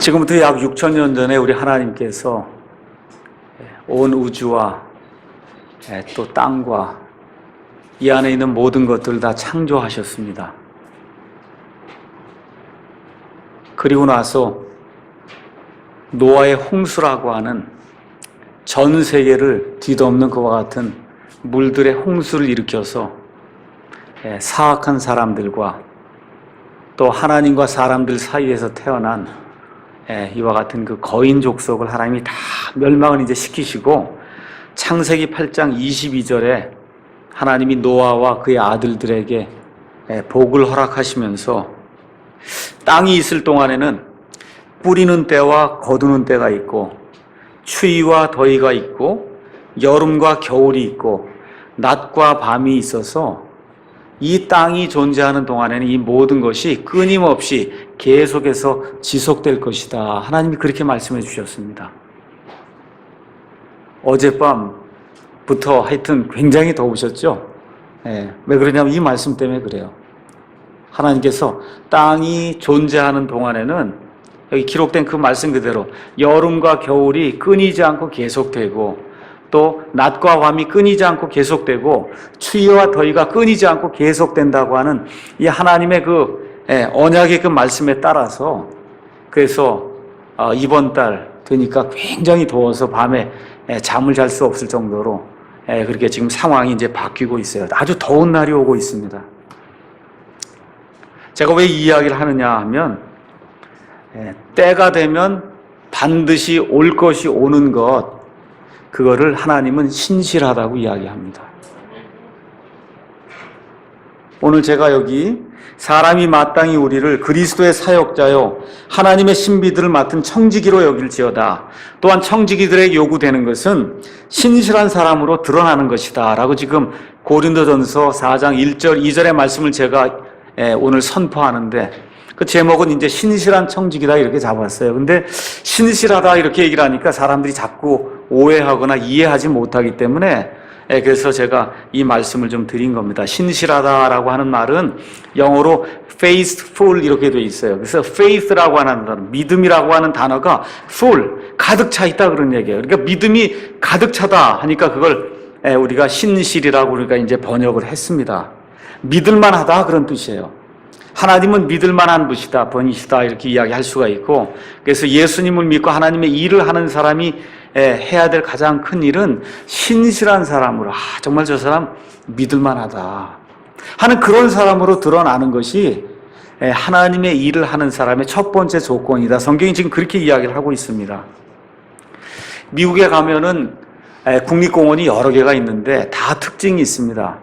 지금부터 약 6,000년 전에 우리 하나님께서 온 우주와 또 땅과 이 안에 있는 모든 것들을 다 창조하셨습니다. 그리고 나서 노아의 홍수라고 하는 전 세계를 뒤덮는 그와 같은 물들의 홍수를 일으켜서 사악한 사람들과 또 하나님과 사람들 사이에서 태어난 이와 같은 그 거인 족속을 하나님이 다 멸망을 이제 시키시고 창세기 8장 22절에 하나님이 노아와 그의 아들들에게 복을 허락하시면서 땅이 있을 동안에는 뿌리는 때와 거두는 때가 있고 추위와 더위가 있고 여름과 겨울이 있고 낮과 밤이 있어서 이 땅이 존재하는 동안에는 이 모든 것이 끊임없이 계속해서 지속될 것이다. 하나님이 그렇게 말씀해 주셨습니다. 어젯밤부터 하여튼 굉장히 더우셨죠? 왜 그러냐면 이 말씀 때문에 그래요. 하나님께서 땅이 존재하는 동안에는 여기 기록된 그 말씀 그대로 여름과 겨울이 끊이지 않고 계속되고 또 낮과 밤이 끊이지 않고 계속되고 추위와 더위가 끊이지 않고 계속된다고 하는 이 하나님의 그 언약의 그 말씀에 따라서 그래서 이번 달 되니까 굉장히 더워서 밤에 잠을 잘 수 없을 정도로 그렇게 지금 상황이 이제 바뀌고 있어요. 아주 더운 날이 오고 있습니다. 제가 왜 이 이야기를 하느냐 하면 때가 되면 반드시 올 것이 오는 것 그거를 하나님은 신실하다고 이야기합니다. 오늘 제가 여기 사람이 마땅히 우리를 그리스도의 사역자요 하나님의 신비들을 맡은 청지기로 여길지어다. 또한 청지기들에게 요구되는 것은 신실한 사람으로 드러나는 것이다 라고 지금 고린도전서 4장 1절 2절의 말씀을 제가 오늘 선포하는데 그 제목은 이제 신실한 청지기다 이렇게 잡았어요. 근데 신실하다 이렇게 얘기를 하니까 사람들이 자꾸 오해하거나 이해하지 못하기 때문에 그래서 제가 이 말씀을 좀 드린 겁니다. 신실하다라고 하는 말은 영어로 faithful 이렇게 돼 있어요. 그래서 faith라고 하는 단어, 믿음이라고 하는 단어가 full, 가득 차 있다 그런 얘기예요. 그러니까 믿음이 가득 차다 하니까 그걸 우리가 신실이라고 우리가 이제 번역을 했습니다. 믿을만하다 그런 뜻이에요. 하나님은 믿을만한 분이시다 이렇게 이야기할 수가 있고 그래서 예수님을 믿고 하나님의 일을 하는 사람이 해야 될 가장 큰 일은 신실한 사람으로 정말 저 사람 믿을만하다 하는 그런 사람으로 드러나는 것이 하나님의 일을 하는 사람의 첫 번째 조건이다. 성경이 지금 그렇게 이야기를 하고 있습니다. 미국에 가면은 국립공원이 여러 개가 있는데 다 특징이 있습니다.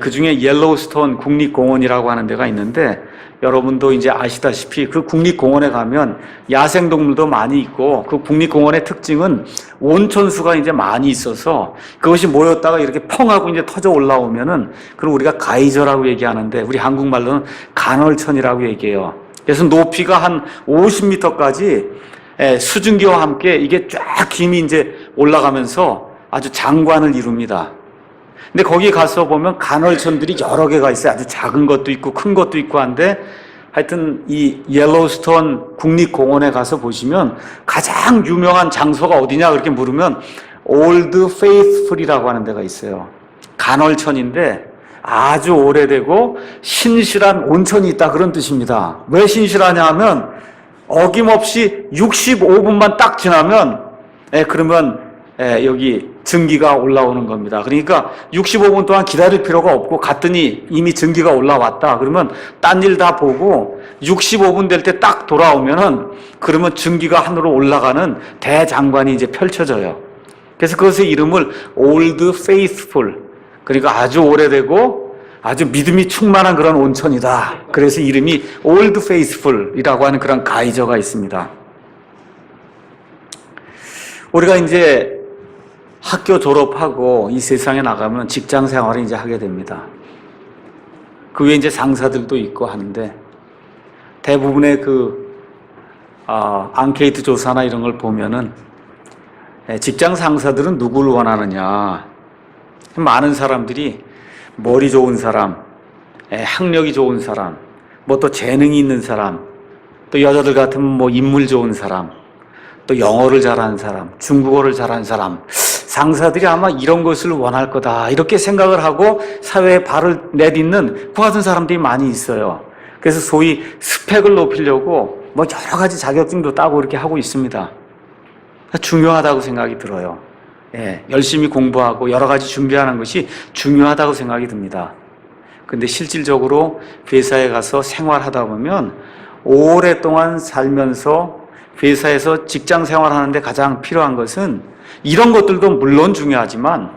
그 중에 옐로우스톤 국립공원이라고 하는 데가 있는데 여러분도 이제 아시다시피 그 국립공원에 가면 야생동물도 많이 있고 그 국립공원의 특징은 온천수가 이제 많이 있어서 그것이 모였다가 이렇게 펑 하고 이제 터져 올라오면은 그걸 우리가 가이저라고 얘기하는데 우리 한국말로는 간헐천이라고 얘기해요. 그래서 높이가 한 50m까지 수증기와 함께 이게 쫙 김이 이제 올라가면서 아주 장관을 이룹니다. 근데 거기 가서 보면 간헐천들이 여러 개가 있어요. 아주 작은 것도 있고 큰 것도 있고 한데 하여튼 이 옐로우스톤 국립공원에 가서 보시면 가장 유명한 장소가 어디냐 그렇게 물으면 올드 페이스풀이라고 하는 데가 있어요. 간헐천인데 아주 오래되고 신실한 온천이 있다 그런 뜻입니다. 왜 신실하냐 하면 어김없이 65분만 딱 지나면 그러면 여기 증기가 올라오는 겁니다. 그러니까 65분 동안 기다릴 필요가 없고 갔더니 이미 증기가 올라왔다. 그러면 딴 일 다 보고 65분 될 때 딱 돌아오면은 그러면 증기가 하늘로 올라가는 대장관이 이제 펼쳐져요. 그래서 그것의 이름을 Old Faithful, 그러니까 아주 오래되고 아주 믿음이 충만한 그런 온천이다. 그래서 이름이 Old Faithful이라고 하는 그런 가이저가 있습니다. 우리가 이제 학교 졸업하고 이 세상에 나가면 직장 생활을 이제 하게 됩니다. 그 외에 이제 상사들도 있고 하는데 대부분의 그 앙케이트 조사나 이런 걸 보면은 직장 상사들은 누구를 원하느냐. 많은 사람들이 머리 좋은 사람, 학력이 좋은 사람, 뭐 또 재능이 있는 사람, 또 여자들 같으면 뭐 인물 좋은 사람, 또 영어를 잘하는 사람, 중국어를 잘하는 사람, 상사들이 아마 이런 것을 원할 거다 이렇게 생각을 하고 사회에 발을 내딛는 그 같은 사람들이 많이 있어요. 그래서 소위 스펙을 높이려고 뭐 여러 가지 자격증도 따고 이렇게 하고 있습니다. 중요하다고 생각이 들어요. 예, 열심히 공부하고 여러 가지 준비하는 것이 중요하다고 생각이 듭니다. 근데 실질적으로 회사에 가서 생활하다 보면 오랫동안 살면서 회사에서 직장 생활하는데 가장 필요한 것은 이런 것들도 물론 중요하지만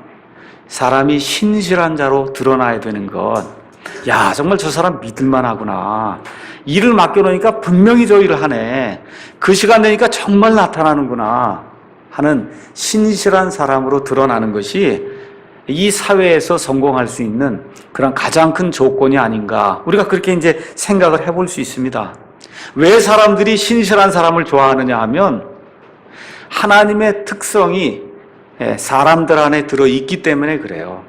사람이 신실한 자로 드러나야 되는 것. 야, 정말 저 사람 믿을만 하구나. 일을 맡겨놓으니까 분명히 저 일을 하네. 그 시간 되니까 정말 나타나는구나 하는 신실한 사람으로 드러나는 것이 이 사회에서 성공할 수 있는 그런 가장 큰 조건이 아닌가. 우리가 그렇게 이제 생각을 해볼 수 있습니다. 왜 사람들이 신실한 사람을 좋아하느냐 하면 하나님의 특성이 사람들 안에 들어있기 때문에 그래요.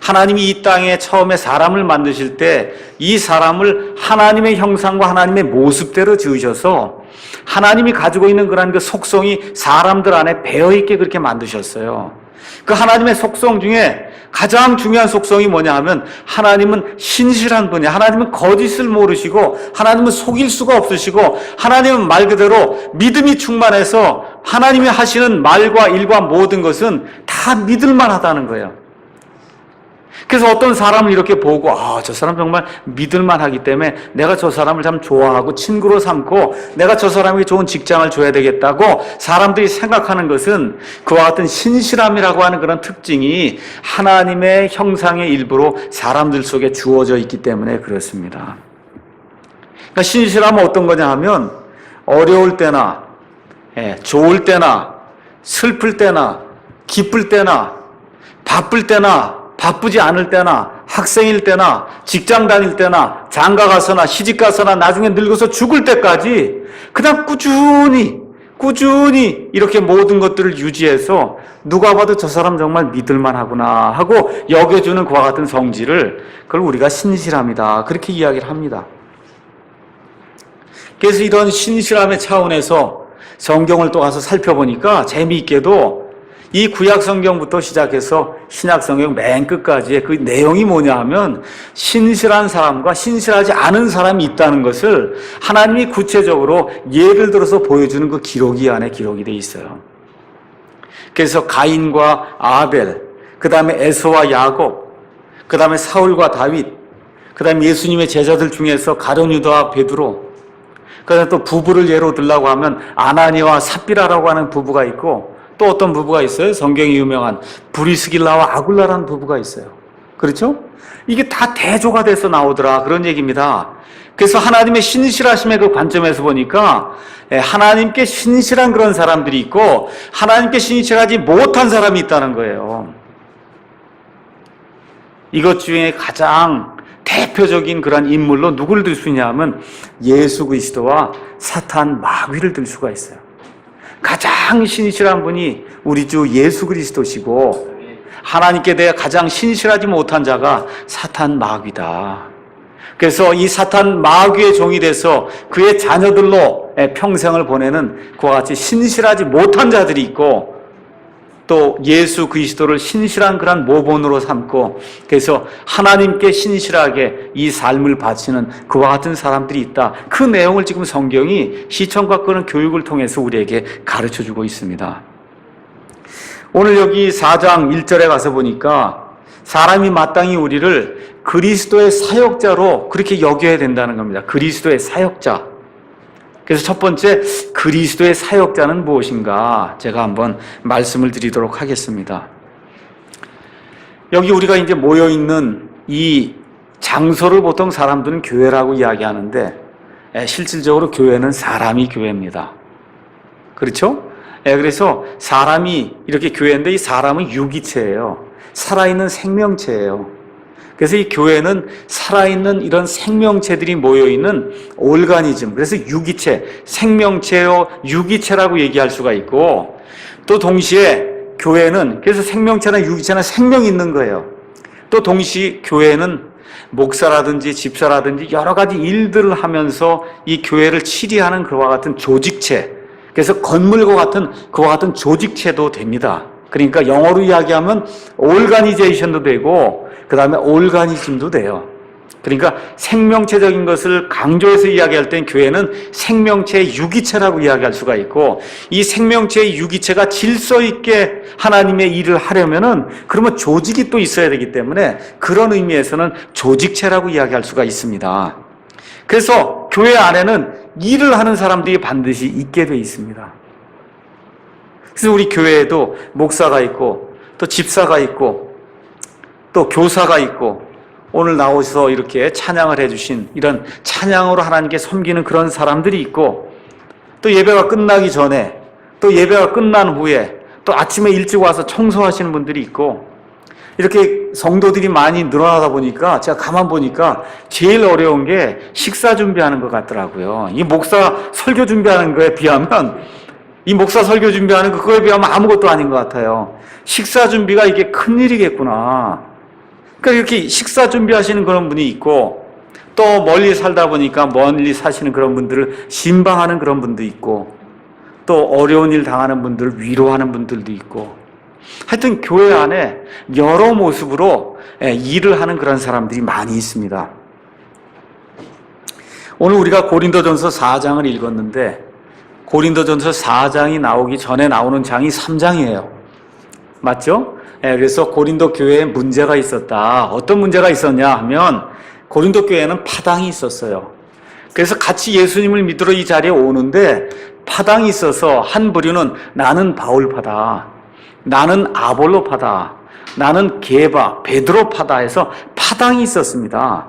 하나님이 이 땅에 처음에 사람을 만드실 때 이 사람을 하나님의 형상과 하나님의 모습대로 지으셔서 하나님이 가지고 있는 그런 그 속성이 사람들 안에 배어있게 그렇게 만드셨어요. 그 하나님의 속성 중에 가장 중요한 속성이 뭐냐 하면 하나님은 신실한 분이에요. 하나님은 거짓을 모르시고 하나님은 속일 수가 없으시고 하나님은 말 그대로 믿음이 충만해서 하나님이 하시는 말과 일과 모든 것은 다 믿을만 하다는 거예요. 그래서 어떤 사람을 이렇게 보고 저 사람 정말 믿을만 하기 때문에 내가 저 사람을 참 좋아하고 친구로 삼고 내가 저 사람에게 좋은 직장을 줘야 되겠다고 사람들이 생각하는 것은 그와 같은 신실함이라고 하는 그런 특징이 하나님의 형상의 일부로 사람들 속에 주어져 있기 때문에 그렇습니다. 그러니까 신실함은 어떤 거냐 하면 어려울 때나 좋을 때나 슬플 때나 기쁠 때나 바쁠 때나 바쁘지 않을 때나 학생일 때나 직장 다닐 때나 장가 가서나 시집 가서나 나중에 늙어서 죽을 때까지 그냥 꾸준히 이렇게 모든 것들을 유지해서 누가 봐도 저 사람 정말 믿을만 하구나 하고 여겨주는 그와 같은 성질을 그걸 우리가 신실함이다 그렇게 이야기를 합니다. 그래서 이런 신실함의 차원에서 성경을 또 가서 살펴보니까 재미있게도 이 구약 성경부터 시작해서 신약 성경 맨 끝까지의 그 내용이 뭐냐 하면 신실한 사람과 신실하지 않은 사람이 있다는 것을 하나님이 구체적으로 예를 들어서 보여주는 그 기록이 안에 기록이 돼 있어요. 그래서 가인과 아벨, 그 다음에 에서와 야곱, 그 다음에 사울과 다윗, 그 다음에 예수님의 제자들 중에서 가룟 유다와 베드로, 그 다음에 또 부부를 예로 들라고 하면 아나니와 삽비라라고 하는 부부가 있고 또 어떤 부부가 있어요. 성경이 유명한 브리스길라와 아굴라라는 부부가 있어요. 그렇죠? 이게 다 대조가 돼서 나오더라 그런 얘기입니다. 그래서 하나님의 신실하심의 그 관점에서 보니까 하나님께 신실한 그런 사람들이 있고 하나님께 신실하지 못한 사람이 있다는 거예요. 이것 중에 가장 대표적인 그런 인물로 누구를 들 수 있냐면 예수 그리스도와 사탄 마귀를 들 수가 있어요. 가장 신실한 분이 우리 주 예수 그리스도시고 하나님께 대해 가장 신실하지 못한 자가 사탄 마귀다. 그래서 이 사탄 마귀의 종이 돼서 그의 자녀들로 평생을 보내는 그와 같이 신실하지 못한 자들이 있고 또 예수 그리스도를 신실한 그런 모본으로 삼고 그래서 하나님께 신실하게 이 삶을 바치는 그와 같은 사람들이 있다. 그 내용을 지금 성경이 시청과 그런 교육을 통해서 우리에게 가르쳐주고 있습니다. 오늘 여기 4장 1절에 가서 보니까 사람이 마땅히 우리를 그리스도의 사역자로 그렇게 여겨야 된다는 겁니다. 그리스도의 사역자. 그래서 첫 번째 그리스도의 사역자는 무엇인가 제가 한번 말씀을 드리도록 하겠습니다. 여기 우리가 이제 모여 있는 이 장소를 보통 사람들은 교회라고 이야기하는데 실질적으로 교회는 사람이 교회입니다. 그렇죠? 그래서 사람이 이렇게 교회인데 이 사람은 유기체예요. 살아있는 생명체예요. 그래서 이 교회는 살아있는 이런 생명체들이 모여있는 오르가니즘, 그래서 유기체, 생명체요, 유기체라고 얘기할 수가 있고 또 동시에 교회는 그래서 생명체나 유기체나 생명이 있는 거예요. 또 동시에 교회는 목사라든지 집사라든지 여러 가지 일들을 하면서 이 교회를 치리하는 그와 같은 조직체, 그래서 건물과 같은 그와 같은 조직체도 됩니다. 그러니까 영어로 이야기하면 오르가니제이션도 되고 그 다음에 올가니즘도 돼요. 그러니까 생명체적인 것을 강조해서 이야기할 땐 교회는 생명체의 유기체라고 이야기할 수가 있고, 이 생명체의 유기체가 질서 있게 하나님의 일을 하려면은 그러면 조직이 또 있어야 되기 때문에 그런 의미에서는 조직체라고 이야기할 수가 있습니다. 그래서 교회 안에는 일을 하는 사람들이 반드시 있게 돼 있습니다. 그래서 우리 교회에도 목사가 있고 또 집사가 있고 또 교사가 있고 오늘 나오셔서 이렇게 찬양을 해주신 이런 찬양으로 하나님께 섬기는 그런 사람들이 있고, 또 예배가 끝나기 전에 또 예배가 끝난 후에 또 아침에 일찍 와서 청소하시는 분들이 있고, 이렇게 성도들이 많이 늘어나다 보니까 제가 가만 보니까 제일 어려운 게 식사 준비하는 것 같더라고요. 이 목사 설교 준비하는 거에 비하면, 이 목사 설교 준비하는 그거에 비하면 아무것도 아닌 것 같아요. 식사 준비가 이게 큰일이겠구나. 그러니까 이렇게 식사 준비하시는 그런 분이 있고, 또 멀리 살다 보니까 멀리 사시는 그런 분들을 신방하는 그런 분도 있고, 또 어려운 일 당하는 분들을 위로하는 분들도 있고, 하여튼 교회 안에 여러 모습으로 일을 하는 그런 사람들이 많이 있습니다. 오늘 우리가 고린도전서 4장을 읽었는데, 고린도전서 4장이 나오기 전에 나오는 장이 3장이에요. 맞죠? 그래서 고린도 교회에 문제가 있었다. 어떤 문제가 있었냐 하면 고린도 교회에는 파당이 있었어요. 그래서 같이 예수님을 믿으러 이 자리에 오는데 파당이 있어서 한 부류는 나는 바울파다, 나는 아볼로파다, 나는 게바, 베드로파다 해서 파당이 있었습니다.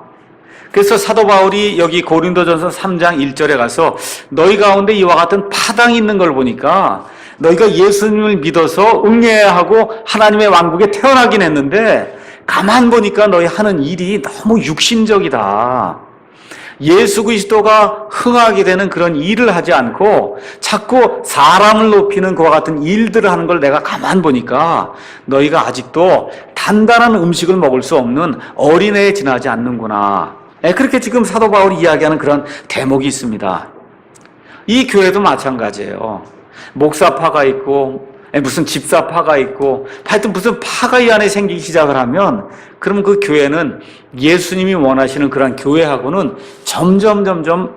그래서 사도 바울이 여기 고린도전서 3장 1절에 가서 너희 가운데 이와 같은 파당이 있는 걸 보니까 너희가 예수님을 믿어서 응해야 하고 하나님의 왕국에 태어나긴 했는데 가만 보니까 너희 하는 일이 너무 육신적이다. 예수 그리스도가 흥하게 되는 그런 일을 하지 않고 자꾸 사람을 높이는 그와 같은 일들을 하는 걸 내가 가만 보니까 너희가 아직도 단단한 음식을 먹을 수 없는 어린애에 지나지 않는구나. 그렇게 지금 사도 바울이 이야기하는 그런 대목이 있습니다. 이 교회도 마찬가지예요. 목사파가 있고 무슨 집사파가 있고 하여튼 무슨 파가 이 안에 생기기 시작을 하면 그러면 그 교회는 예수님이 원하시는 그런 교회하고는 점점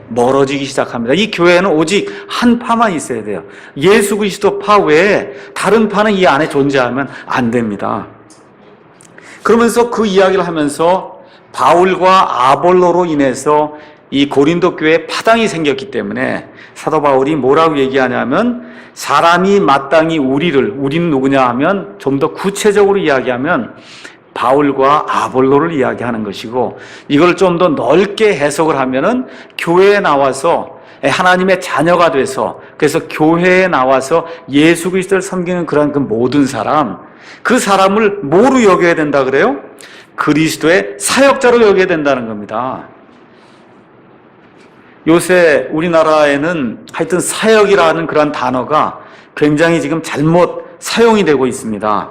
멀어지기 시작합니다. 이 교회는 오직 한 파만 있어야 돼요. 예수 그리스도 파 외에 다른 파는 이 안에 존재하면 안 됩니다. 그러면서 그 이야기를 하면서 바울과 아볼로로 인해서 이 고린도 교회에 파당이 생겼기 때문에 사도 바울이 뭐라고 얘기하냐면 사람이 마땅히 우리는 누구냐 하면 좀 더 구체적으로 이야기하면 바울과 아볼로를 이야기하는 것이고, 이걸 좀 더 넓게 해석을 하면은 교회에 나와서 하나님의 자녀가 돼서 그래서 교회에 나와서 예수 그리스도를 섬기는 그런 그 모든 사람, 그 사람을 뭐로 여겨야 된다 그래요? 그리스도의 사역자로 여겨야 된다는 겁니다. 요새 우리나라에는 하여튼 사역이라는 그런 단어가 굉장히 지금 잘못 사용이 되고 있습니다.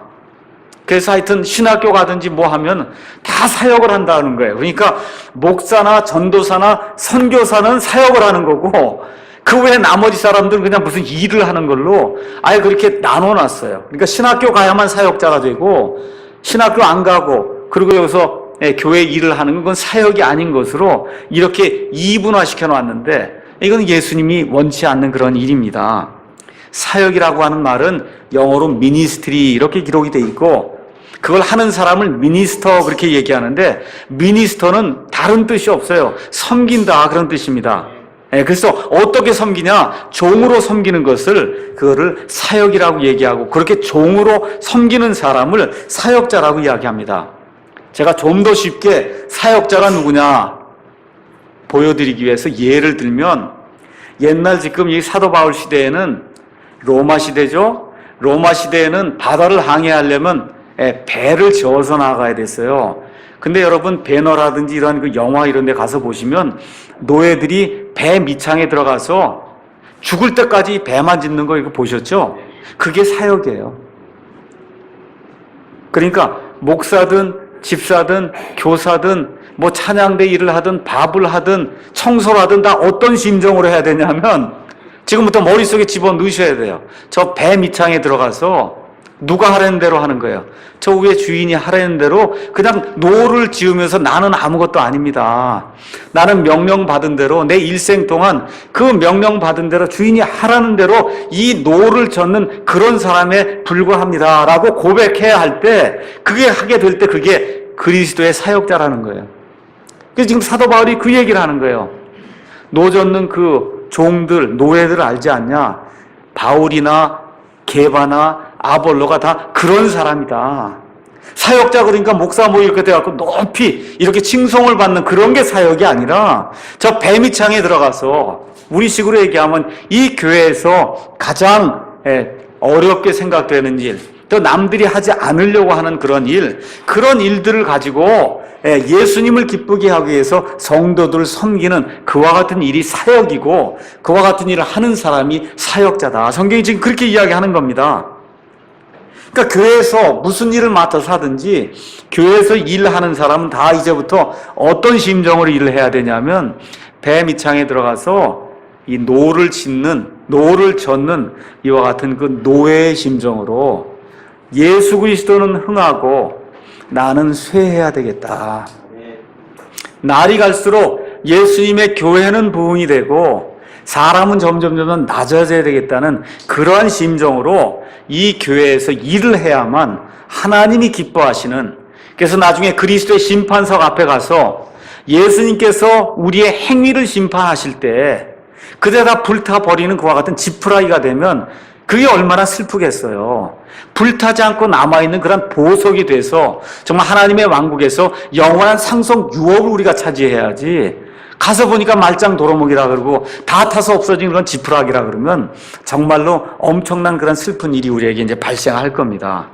그래서 하여튼 신학교 가든지 뭐 하면 다 사역을 한다는 거예요. 그러니까 목사나 전도사나 선교사는 사역을 하는 거고 그 외에 나머지 사람들은 그냥 무슨 일을 하는 걸로 아예 그렇게 나눠놨어요. 그러니까 신학교 가야만 사역자가 되고 신학교 안 가고 그리고 여기서 교회 일을 하는 건 사역이 아닌 것으로 이렇게 이분화시켜 놨는데 이건 예수님이 원치 않는 그런 일입니다. 사역이라고 하는 말은 영어로 미니스트리 이렇게 기록이 돼 있고 그걸 하는 사람을 미니스터 그렇게 얘기하는데 미니스터는 다른 뜻이 없어요. 섬긴다 그런 뜻입니다. 그래서 어떻게 섬기냐? 종으로 섬기는 것을 그거를 사역이라고 얘기하고 그렇게 종으로 섬기는 사람을 사역자라고 이야기합니다. 제가 좀 더 쉽게 사역자가 누구냐 보여드리기 위해서 예를 들면 옛날 지금 이 사도 바울 시대에는 로마 시대죠. 로마 시대에는 바다를 항해하려면 배를 저어서 나가야 됐어요. 근데 여러분 배너라든지 이런 그 영화 이런 데 가서 보시면 노예들이 배 밑창에 들어가서 죽을 때까지 배만 짚는 거 이거 보셨죠? 그게 사역이에요. 그러니까 목사든 집사든 교사든 뭐 찬양대 일을 하든 밥을 하든 청소를 하든 다 어떤 심정으로 해야 되냐면 지금부터 머릿속에 집어넣으셔야 돼요. 저 배 밑창에 들어가서 누가 하라는 대로 하는 거예요. 저 위에 주인이 하라는 대로 그냥 노를 지으면서 나는 아무것도 아닙니다. 나는 명령받은 대로 내 일생 동안 그 명령받은 대로 주인이 하라는 대로 이 노를 젓는 그런 사람에 불과합니다 라고 고백해야 할 때 그게 하게 될 때 그게 그리스도의 사역자라는 거예요. 그래서 지금 사도 바울이 그 얘기를 하는 거예요. 노 젓는 그 종들, 노예들을 알지 않냐? 바울이나 게바나 아볼로가 다 그런 사람이다. 사역자 그러니까 목사 뭐 이렇게 돼갖고 높이 이렇게 칭송을 받는 그런 게 사역이 아니라 저 배미창에 들어가서 우리식으로 얘기하면 이 교회에서 가장 어렵게 생각되는 일, 또 남들이 하지 않으려고 하는 그런 일, 그런 일들을 가지고 예수님을 기쁘게 하기 위해서 성도들을 섬기는 그와 같은 일이 사역이고 그와 같은 일을 하는 사람이 사역자다. 성경이 지금 그렇게 이야기하는 겁니다. 그러니까 교회에서 무슨 일을 맡아서 하든지 교회에서 일하는 사람은 다 이제부터 어떤 심정으로 일을 해야 되냐면 배 밑창에 들어가서 이 노를 젓는 이와 같은 그 노예의 심정으로 예수 그리스도는 흥하고 나는 쇠해야 되겠다. 날이 갈수록 예수님의 교회는 부흥이 되고 사람은 점점 낮아져야 되겠다는 그러한 심정으로 이 교회에서 일을 해야만 하나님이 기뻐하시는, 그래서 나중에 그리스도의 심판석 앞에 가서 예수님께서 우리의 행위를 심판하실 때 그대다 불타버리는 그와 같은 지푸라기가 되면 그게 얼마나 슬프겠어요. 불타지 않고 남아있는 그런 보석이 돼서 정말 하나님의 왕국에서 영원한 상속 유업을 우리가 차지해야지, 가서 보니까 말짱 도루묵이라 그러고 다 타서 없어진 그런 지푸라기라 그러면 정말로 엄청난 그런 슬픈 일이 우리에게 이제 발생할 겁니다.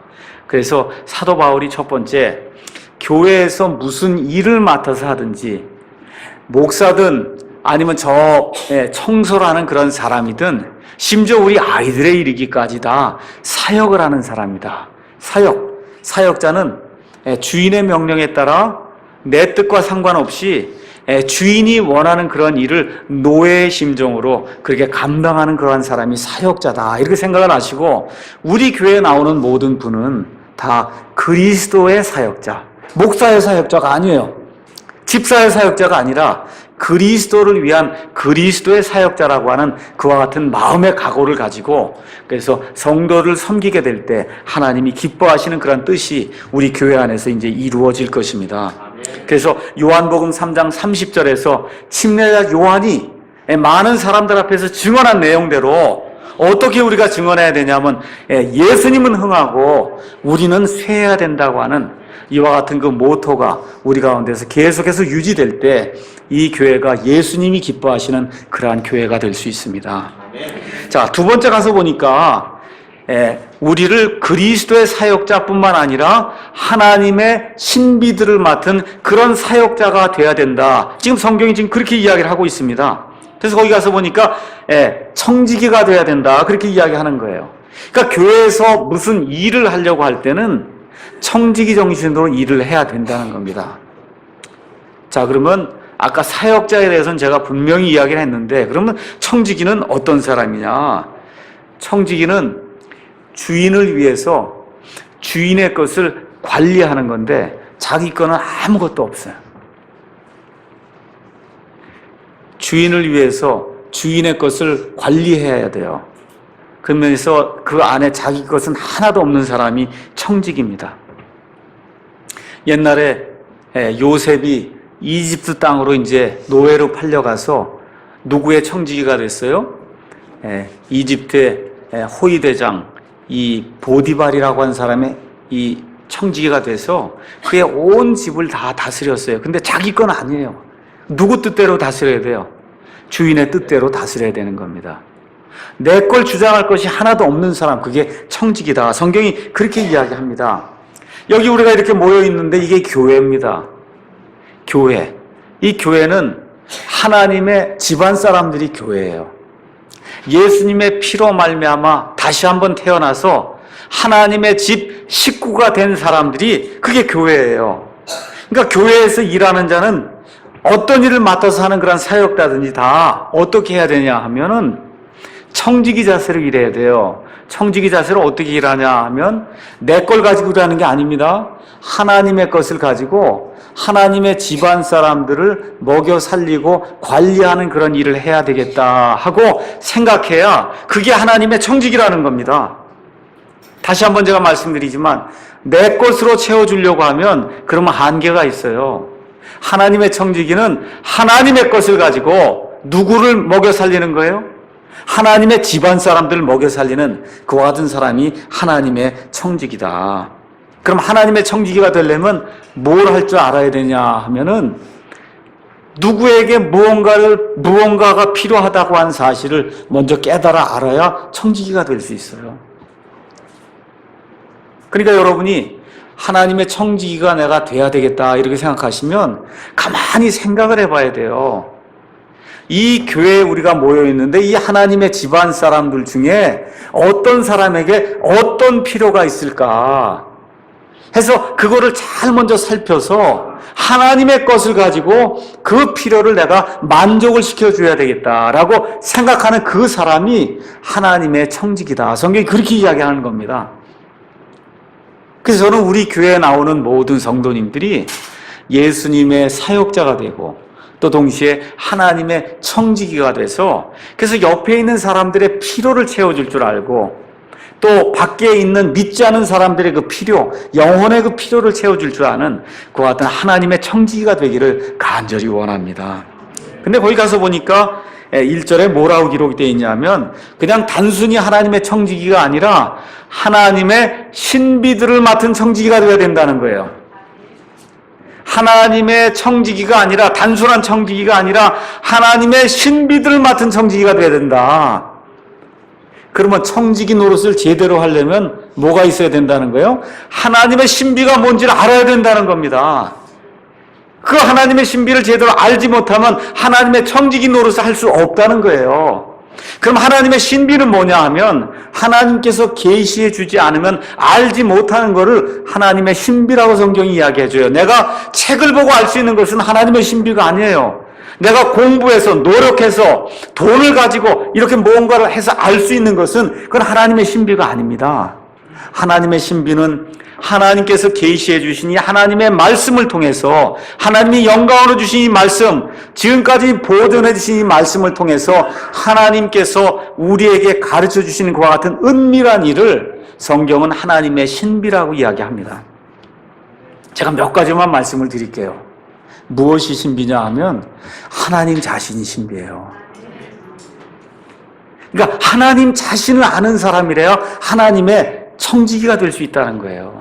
그래서 사도 바울이 첫 번째, 교회에서 무슨 일을 맡아서 하든지 목사든 아니면 청소를 하는 그런 사람이든 심지어 우리 아이들의 이르기까지 다 사역을 하는 사람이다. 사역자는 주인의 명령에 따라 내 뜻과 상관없이 주인이 원하는 그런 일을 노예의 심정으로 그렇게 감당하는 그러한 사람이 사역자다. 이렇게 생각을 하시고 우리 교회에 나오는 모든 분은 다 그리스도의 사역자, 목사의 사역자가 아니에요. 집사의 사역자가 아니라 그리스도를 위한 그리스도의 사역자라고 하는 그와 같은 마음의 각오를 가지고, 그래서 성도를 섬기게 될 때 하나님이 기뻐하시는 그런 뜻이 우리 교회 안에서 이제 이루어질 것입니다. 그래서 요한복음 3장 30절에서 침례자 요한이 많은 사람들 앞에서 증언한 내용대로 어떻게 우리가 증언해야 되냐면 예수님은 흥하고 우리는 쇠해야 된다고 하는 이와 같은 그 모토가 우리 가운데서 계속해서 유지될 때 이 교회가 예수님이 기뻐하시는 그러한 교회가 될 수 있습니다. 자, 두 번째 가서 보니까 우리를 그리스도의 사역자뿐만 아니라 하나님의 신비들을 맡은 그런 사역자가 돼야 된다. 지금 성경이 지금 그렇게 이야기를 하고 있습니다. 그래서 거기 가서 보니까 청지기가 돼야 된다. 그렇게 이야기하는 거예요. 그러니까 교회에서 무슨 일을 하려고 할 때는 청지기 정신으로 일을 해야 된다는 겁니다. 자, 그러면 아까 사역자에 대해서는 제가 분명히 이야기를 했는데, 그러면 청지기는 어떤 사람이냐? 청지기는 주인을 위해서 주인의 것을 관리하는 건데 자기 거는 아무것도 없어요. 주인을 위해서 주인의 것을 관리해야 돼요. 그러면서 그 안에 자기 것은 하나도 없는 사람이 청지기입니다. 옛날에 요셉이 이집트 땅으로 이제 노예로 팔려가서 누구의 청지기가 됐어요? 이집트의 호위 대장 이 보디발이라고 하는 사람의 이 청지기가 돼서 그의 온 집을 다 다스렸어요. 근데 자기 건 아니에요. 누구 뜻대로 다스려야 돼요? 주인의 뜻대로 다스려야 되는 겁니다. 내 걸 주장할 것이 하나도 없는 사람, 그게 청지기다. 성경이 그렇게 이야기합니다. 여기 우리가 이렇게 모여 있는데 이게 교회입니다. 교회. 이 교회는 하나님의 집안 사람들이 교회예요. 예수님의 피로 말미암아 다시 한번 태어나서 하나님의 집 식구가 된 사람들이 그게 교회예요. 그러니까 교회에서 일하는 자는 어떤 일을 맡아서 하는 그런 사역자든지 다 어떻게 해야 되냐 하면은 청지기 자세로 일해야 돼요. 청지기 자세로 어떻게 일하냐 하면 내 걸 가지고 일하는 게 아닙니다. 하나님의 것을 가지고 하나님의 집안 사람들을 먹여 살리고 관리하는 그런 일을 해야 되겠다 하고 생각해야 그게 하나님의 청지기라는 겁니다. 다시 한번 제가 말씀드리지만 내 것으로 채워주려고 하면 그러면 한계가 있어요. 하나님의 청지기는 하나님의 것을 가지고 누구를 먹여 살리는 거예요? 하나님의 집안 사람들을 먹여 살리는 그와 같은 사람이 하나님의 청지기다. 그럼 하나님의 청지기가 되려면 뭘 할 줄 알아야 되냐 하면은 누구에게 무언가가 필요하다고 하는 사실을 먼저 깨달아 알아야 청지기가 될 수 있어요. 그러니까 여러분이 하나님의 청지기가 내가 돼야 되겠다 이렇게 생각하시면 가만히 생각을 해봐야 돼요. 이 교회에 우리가 모여 있는데 이 하나님의 집안 사람들 중에 어떤 사람에게 어떤 필요가 있을까 해서 그거를 잘 먼저 살펴서 하나님의 것을 가지고 그 필요를 내가 만족을 시켜줘야 되겠다라고 생각하는 그 사람이 하나님의 청지기다. 성경이 그렇게 이야기하는 겁니다. 그래서 저는 우리 교회에 나오는 모든 성도님들이 예수님의 사역자가 되고 또 동시에 하나님의 청지기가 돼서 그래서 옆에 있는 사람들의 필요를 채워줄 줄 알고 또 밖에 있는 믿지 않은 사람들의 그 필요, 영혼의 그 필요를 채워줄 줄 아는 그와 같은 하나님의 청지기가 되기를 간절히 원합니다. 근데 거기 가서 보니까 1절에 뭐라고 기록되어 있냐면 그냥 단순히 하나님의 청지기가 아니라 하나님의 신비들을 맡은 청지기가 되어야 된다는 거예요. 하나님의 청지기가 아니라 단순한 청지기가 아니라 하나님의 신비들을 맡은 청지기가 되어야 된다. 그러면 청지기 노릇을 제대로 하려면 뭐가 있어야 된다는 거예요? 하나님의 신비가 뭔지를 알아야 된다는 겁니다. 그 하나님의 신비를 제대로 알지 못하면 하나님의 청지기 노릇을 할 수 없다는 거예요. 그럼 하나님의 신비는 뭐냐 하면 하나님께서 계시해 주지 않으면 알지 못하는 것을 하나님의 신비라고 성경이 이야기해 줘요. 내가 책을 보고 알 수 있는 것은 하나님의 신비가 아니에요. 내가 공부해서 노력해서 돈을 가지고 이렇게 무언가를 해서 알 수 있는 것은 그건 하나님의 신비가 아닙니다. 하나님의 신비는 하나님께서 계시해 주신 이 하나님의 말씀을 통해서 하나님이 영광으로 주신 이 말씀, 지금까지 보존해 주신 이 말씀을 통해서 하나님께서 우리에게 가르쳐 주시는 그와 같은 은밀한 일을 성경은 하나님의 신비라고 이야기합니다. 제가 몇 가지만 말씀을 드릴게요. 무엇이 신비냐 하면 하나님 자신이 신비예요. 그러니까 하나님 자신을 아는 사람이래야 하나님의 청지기가 될 수 있다는 거예요.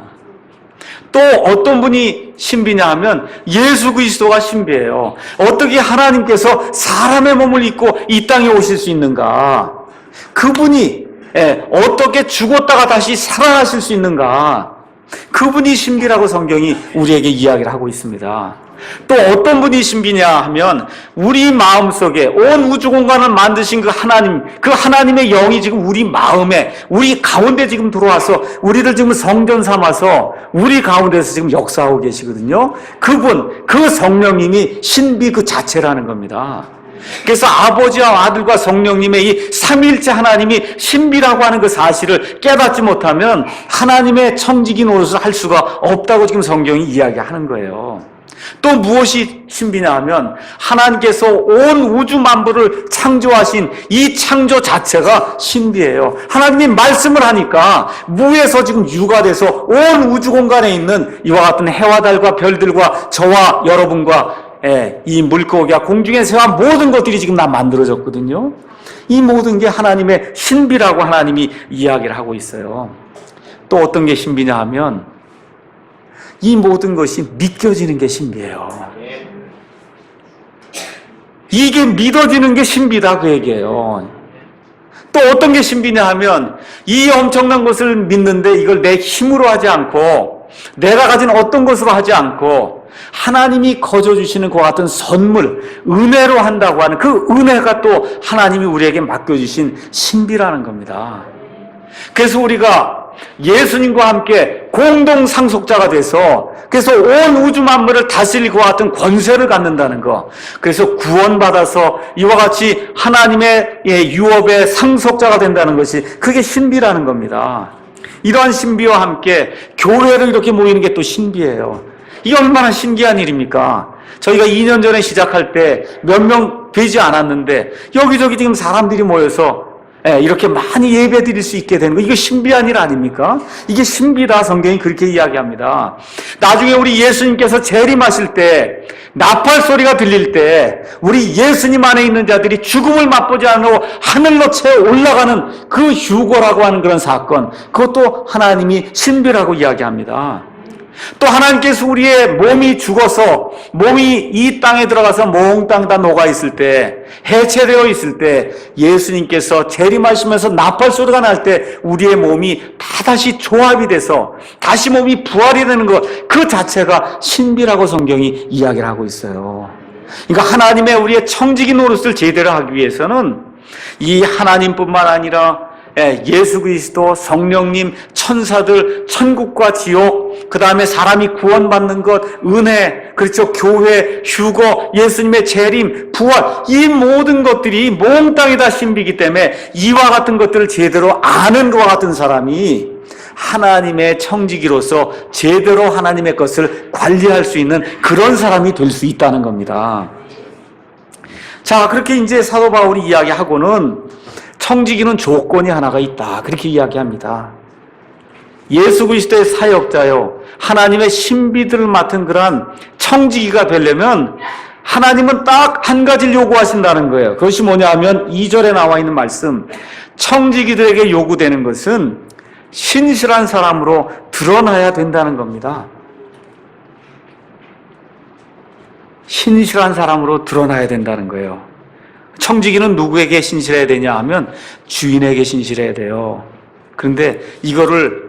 또 어떤 분이 신비냐 하면 예수 그리스도가 신비예요. 어떻게 하나님께서 사람의 몸을 입고 이 땅에 오실 수 있는가? 그분이 어떻게 죽었다가 다시 살아나실 수 있는가? 그분이 신비라고 성경이 우리에게 이야기를 하고 있습니다. 또 어떤 분이 신비냐 하면 우리 마음속에 온 우주 공간을 만드신 그 하나님, 그 하나님의 영이 지금 우리 마음에, 우리 가운데 지금 들어와서 우리를 지금 성전 삼아서 우리 가운데서 지금 역사하고 계시거든요. 그분, 그 성령님이 신비 그 자체라는 겁니다. 그래서 아버지와 아들과 성령님의 이 삼위일체 하나님이 신비라고 하는 그 사실을 깨닫지 못하면 하나님의 청지기 노릇을 할 수가 없다고 지금 성경이 이야기하는 거예요. 또 무엇이 신비냐 하면 하나님께서 온 우주 만물을 창조하신 이 창조 자체가 신비예요. 하나님이 말씀을 하니까 무에서 지금 유가 돼서 온 우주 공간에 있는 이와 같은 해와 달과 별들과 저와 여러분과 이 물고기와 공중의 새와 모든 것들이 지금 다 만들어졌거든요. 이 모든 게 하나님의 신비라고 하나님이 이야기를 하고 있어요. 또 어떤 게 신비냐 하면 이 모든 것이 믿겨지는 게 신비예요. 이게 믿어지는 게 신비다 그 얘기예요. 또 어떤 게 신비냐 하면 이 엄청난 것을 믿는데 이걸 내 힘으로 하지 않고 내가 가진 어떤 것으로 하지 않고 하나님이 거저주시는 그와 같은 선물, 은혜로 한다고 하는 그 은혜가 또 하나님이 우리에게 맡겨주신 신비라는 겁니다. 그래서 우리가 예수님과 함께 공동 상속자가 돼서 그래서 온 우주 만물을 다스릴 것 같은 권세를 갖는다는 거. 그래서 구원받아서 이와 같이 하나님의 유업의 상속자가 된다는 것이 그게 신비라는 겁니다. 이러한 신비와 함께 교회를 이렇게 모이는 게 또 신비예요. 이게 얼마나 신기한 일입니까? 저희가 2년 전에 시작할 때 몇 명 되지 않았는데 여기저기 지금 사람들이 모여서 이렇게 많이 예배 드릴 수 있게 되는 거, 이거 신비한 일 아닙니까? 이게 신비다. 성경이 그렇게 이야기합니다. 나중에 우리 예수님께서 재림하실 때 나팔 소리가 들릴 때 우리 예수님 안에 있는 자들이 죽음을 맛보지 않고 하늘로 채 올라가는 그 휴거라고 하는 그런 사건, 그것도 하나님이 신비라고 이야기합니다. 또 하나님께서 우리의 몸이 죽어서 몸이 이 땅에 들어가서 몽땅 다 녹아 있을 때, 해체되어 있을 때 예수님께서 재림하시면서 나팔 소리가 날 때 우리의 몸이 다 다시 조합이 돼서 다시 몸이 부활이 되는 것, 그 자체가 신비라고 성경이 이야기를 하고 있어요. 그러니까 하나님의 우리의 청지기 노릇을 제대로 하기 위해서는 이 하나님뿐만 아니라 예수 그리스도, 성령님, 천사들, 천국과 지옥, 그 다음에 사람이 구원받는 것, 은혜, 그렇죠, 교회, 휴거, 예수님의 재림, 부활, 이 모든 것들이 몽땅이 다 신비이기 때문에 이와 같은 것들을 제대로 아는 것과 같은 사람이 하나님의 청지기로서 제대로 하나님의 것을 관리할 수 있는 그런 사람이 될 수 있다는 겁니다. 자, 그렇게 이제 사도 바울이 이야기하고는 청지기는 조건이 하나가 있다, 그렇게 이야기합니다. 예수 그리스도의 사역자요, 하나님의 신비들을 맡은 그러한 청지기가 되려면 하나님은 딱 한 가지를 요구하신다는 거예요. 그것이 뭐냐 하면 2절에 나와 있는 말씀, 청지기들에게 요구되는 것은 신실한 사람으로 드러나야 된다는 겁니다. 신실한 사람으로 드러나야 된다는 거예요. 청지기는 누구에게 신실해야 되냐 하면 주인에게 신실해야 돼요. 그런데 이거를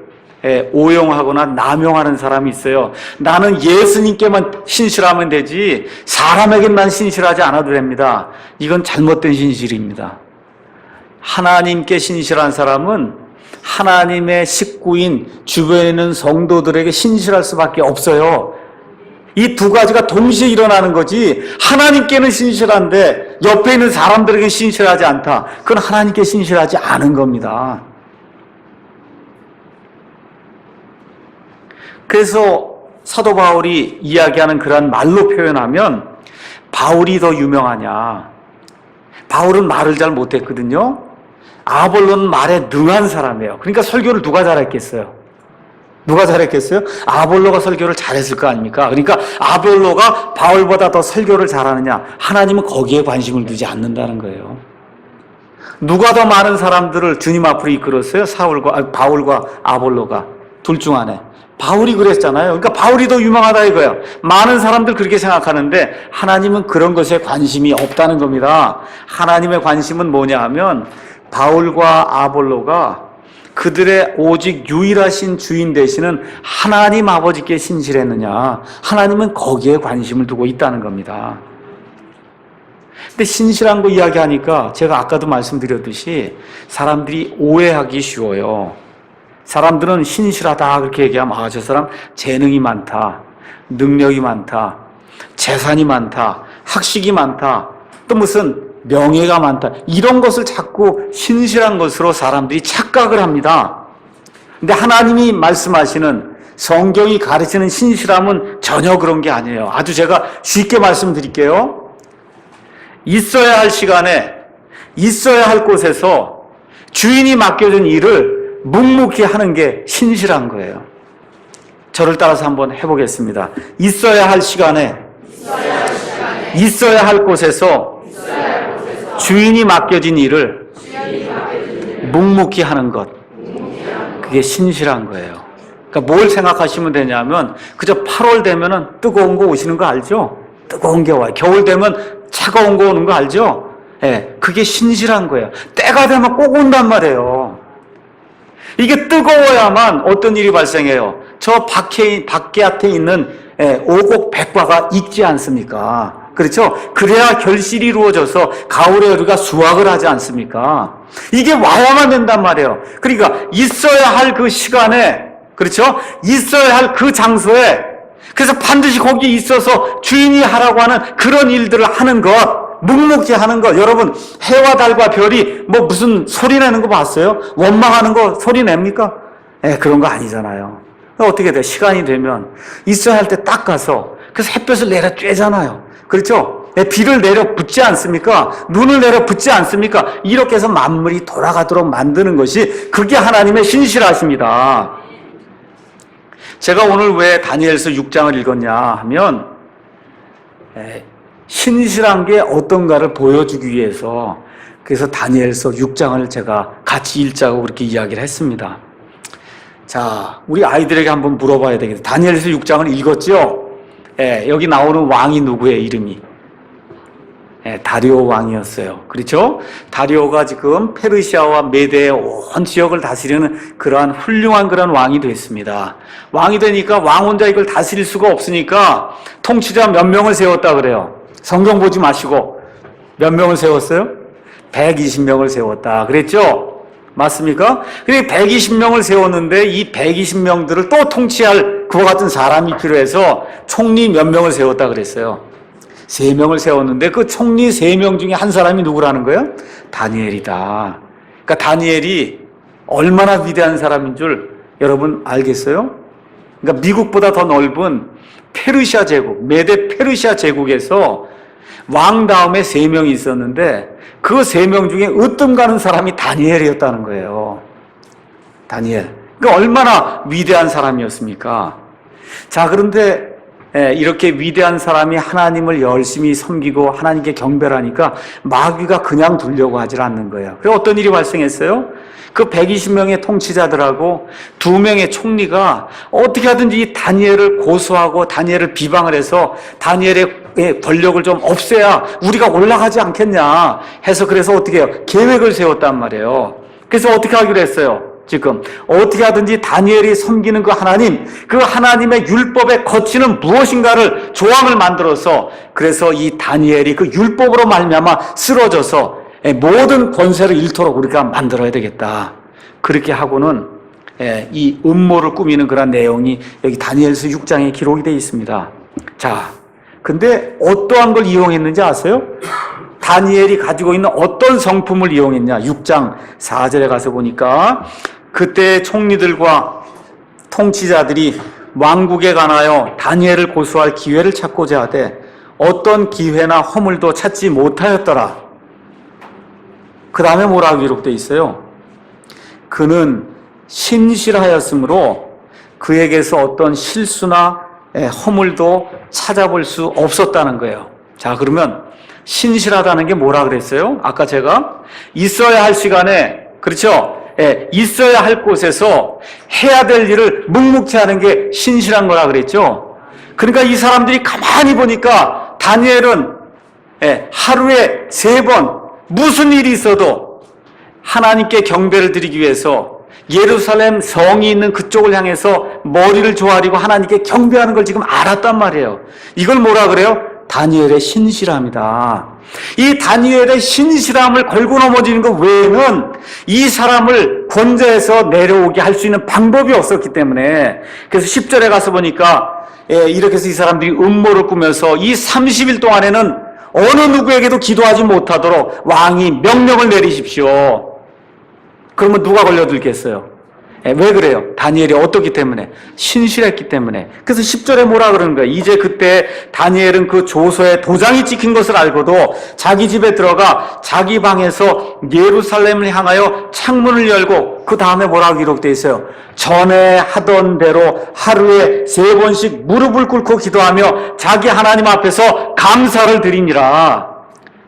오용하거나 남용하는 사람이 있어요. 나는 예수님께만 신실하면 되지 사람에게만 신실하지 않아도 됩니다. 이건 잘못된 신실입니다. 하나님께 신실한 사람은 하나님의 식구인 주변에 있는 성도들에게 신실할 수밖에 없어요. 이 두 가지가 동시에 일어나는 거지, 하나님께는 신실한데 옆에 있는 사람들에게 신실하지 않다, 그건 하나님께 신실하지 않은 겁니다. 그래서 사도 바울이 이야기하는 그러한 말로 표현하면 바울이 더 유명하냐, 바울은 말을 잘 못했거든요. 아볼로는 말에 능한 사람이에요. 그러니까 설교를 누가 잘했겠어요? 누가 잘했겠어요? 아볼로가 설교를 잘했을 거 아닙니까? 그러니까 아볼로가 바울보다 더 설교를 잘하느냐? 하나님은 거기에 관심을 두지 않는다는 거예요. 누가 더 많은 사람들을 주님 앞으로 이끌었어요? 바울과 아볼로가. 둘 중 하나. 바울이 그랬잖아요. 그러니까 바울이 더 유명하다 이거예요. 많은 사람들 그렇게 생각하는데 하나님은 그런 것에 관심이 없다는 겁니다. 하나님의 관심은 뭐냐 하면 바울과 아볼로가 그들의 오직 유일하신 주인 되시는 하나님 아버지께 신실했느냐, 하나님은 거기에 관심을 두고 있다는 겁니다. 근데 신실한 거 이야기하니까 제가 아까도 말씀드렸듯이 사람들이 오해하기 쉬워요. 사람들은 신실하다 그렇게 얘기하면 저 사람 재능이 많다, 능력이 많다, 재산이 많다, 학식이 많다, 또 무슨 명예가 많다, 이런 것을 자꾸 신실한 것으로 사람들이 착각을 합니다. 근데 하나님이 말씀하시는, 성경이 가르치는 신실함은 전혀 그런 게 아니에요. 아주 제가 쉽게 말씀드릴게요. 있어야 할 시간에 있어야 할 곳에서 주인이 맡겨준 일을 묵묵히 하는 게 신실한 거예요. 저를 따라서 한번 해보겠습니다. 있어야 할 시간에 있어야 할 곳에서 주인이 맡겨진 일을 묵묵히 하는 것, 그게 신실한 거예요. 그러니까 뭘 생각하시면 되냐면 그저 8월 되면은 뜨거운 거 오시는 거 알죠? 뜨거운 게 와요. 겨울 되면 차가운 거 오는 거 알죠? 그게 신실한 거예요. 때가 되면 꼭 온단 말이에요. 이게 뜨거워야만 어떤 일이 발생해요. 저 밖에 있는 오곡백과가 익지 않습니까? 그렇죠? 그래야 결실이 이루어져서 가을에 우리가 수확을 하지 않습니까? 이게 와야만 된단 말이에요. 그러니까 있어야 할 그 시간에, 그렇죠? 있어야 할 그 장소에 그래서 반드시 거기에 있어서 주인이 하라고 하는 그런 일들을 하는 것, 묵묵히 하는 것. 여러분, 해와 달과 별이 뭐 무슨 소리 내는 거 봤어요? 원망하는 거 소리 냅니까? 그런 거 아니잖아요. 어떻게 돼? 시간이 되면 있어야 할 때 딱 가서, 그래서 햇볕을 내려 쬐잖아요. 그렇죠? 비를 내려 붓지 않습니까? 눈을 내려 붓지 않습니까? 이렇게 해서 만물이 돌아가도록 만드는 것이, 그게 하나님의 신실하십니다. 제가 오늘 왜 다니엘서 6장을 읽었냐 하면, 신실한 게 어떤가를 보여주기 위해서, 그래서 다니엘서 6장을 제가 같이 읽자고 그렇게 이야기를 했습니다. 자, 우리 아이들에게 한번 물어봐야 되겠다. 다니엘서 6장을 읽었죠? 여기 나오는 왕이 누구예요, 이름이? 다리오 왕이었어요. 그렇죠? 다리오가 지금 페르시아와 메대의 온 지역을 다스리는 그러한 훌륭한 그런 왕이 됐습니다. 왕이 되니까 왕 혼자 이걸 다스릴 수가 없으니까 통치자 몇 명을 세웠다 그래요. 성경 보지 마시고 몇 명을 세웠어요? 120명을 세웠다 그랬죠? 맞습니까? 그리고 120명을 세웠는데 이 120명들을 또 통치할 그와 같은 사람이 필요해서 총리 몇 명을 세웠다 그랬어요. 3명을 세웠는데 그 총리 3명 중에 한 사람이 누구라는 거예요? 다니엘이다. 그러니까 다니엘이 얼마나 위대한 사람인 줄 여러분 알겠어요? 그러니까 미국보다 더 넓은 페르시아 제국, 메데 페르시아 제국에서 왕 다음에 3명이 있었는데 그 3명 중에 으뜸 가는 사람이 다니엘이었다는 거예요. 다니엘. 그러니까 얼마나 위대한 사람이었습니까? 자, 그런데 이렇게 위대한 사람이 하나님을 열심히 섬기고 하나님께 경배를 하니까 마귀가 그냥 두려고 하질 않는 거예요. 그래서 어떤 일이 발생했어요? 그 120명의 통치자들하고 2명의 총리가 어떻게 하든지 이 다니엘을 고소하고 다니엘을 비방을 해서 다니엘의 권력을 좀 없애야 우리가 올라가지 않겠냐 해서, 그래서 어떻게 해요? 계획을 세웠단 말이에요. 그래서 어떻게 하기로 했어요? 지금 어떻게 하든지 다니엘이 섬기는 그 하나님, 그 하나님의 율법의 거치는 무엇인가를 조항을 만들어서, 그래서 이 다니엘이 그 율법으로 말미암아 쓰러져서 모든 권세를 잃도록 우리가 만들어야 되겠다. 그렇게 하고는 이 음모를 꾸미는 그런 내용이 여기 다니엘서 6장에 기록이 되어 있습니다. 자, 근데 어떠한 걸 이용했는지 아세요? 다니엘이 가지고 있는 어떤 성품을 이용했냐? 6장 4절에 가서 보니까 그때 총리들과 통치자들이 왕국에 관하여 다니엘을 고소할 기회를 찾고자 하되 어떤 기회나 허물도 찾지 못하였더라. 그 다음에 뭐라고 기록되어 있어요? 그는 신실하였으므로 그에게서 어떤 실수나 허물도 찾아볼 수 없었다는 거예요. 자, 그러면 신실하다는 게 뭐라 그랬어요? 아까 제가 있어야 할 시간에, 그렇죠? 있어야 할 곳에서 해야 될 일을 묵묵히 하는 게 신실한 거라 그랬죠? 그러니까 이 사람들이 가만히 보니까 다니엘은 하루에 3번 무슨 일이 있어도 하나님께 경배를 드리기 위해서 예루살렘 성이 있는 그쪽을 향해서 머리를 조아리고 하나님께 경배하는 걸 지금 알았단 말이에요. 이걸 뭐라 그래요? 다니엘의 신실함이다. 이 다니엘의 신실함을 걸고 넘어지는 것 외에는 이 사람을 권좌해서 내려오게 할 수 있는 방법이 없었기 때문에, 그래서 10절에 가서 보니까 이렇게 해서 이 사람들이 음모를 꾸면서 이 30일 동안에는 어느 누구에게도 기도하지 못하도록 왕이 명령을 내리십시오. 그러면 누가 걸려들겠어요? 왜 그래요? 다니엘이 어떻기 때문에? 신실했기 때문에. 그래서 10절에 뭐라 그러는 거예요? 이제 그때 다니엘은 그 조서에 도장이 찍힌 것을 알고도 자기 집에 들어가 자기 방에서 예루살렘을 향하여 창문을 열고, 그 다음에 뭐라고 기록되어 있어요? 전에 하던 대로 하루에 3번씩 무릎을 꿇고 기도하며 자기 하나님 앞에서 감사를 드리니라.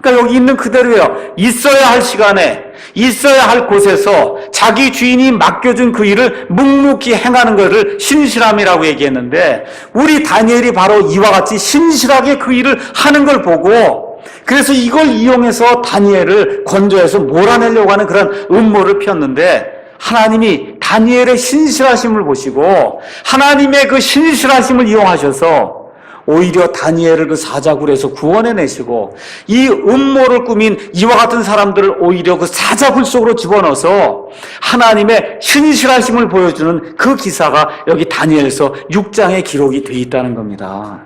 그러니까 여기 있는 그대로예요. 있어야 할 시간에, 있어야 할 곳에서 자기 주인이 맡겨준 그 일을 묵묵히 행하는 것을 신실함이라고 얘기했는데, 우리 다니엘이 바로 이와 같이 신실하게 그 일을 하는 걸 보고, 그래서 이걸 이용해서 다니엘을 건조해서 몰아내려고 하는 그런 음모를 폈는데, 하나님이 다니엘의 신실하심을 보시고 하나님의 그 신실하심을 이용하셔서 오히려 다니엘을 그 사자굴에서 구원해내시고 이 음모를 꾸민 이와 같은 사람들을 오히려 그 사자굴 속으로 집어넣어서 하나님의 신실하심을 보여주는 그 기사가 여기 다니엘서 6장에 기록이 되어 있다는 겁니다.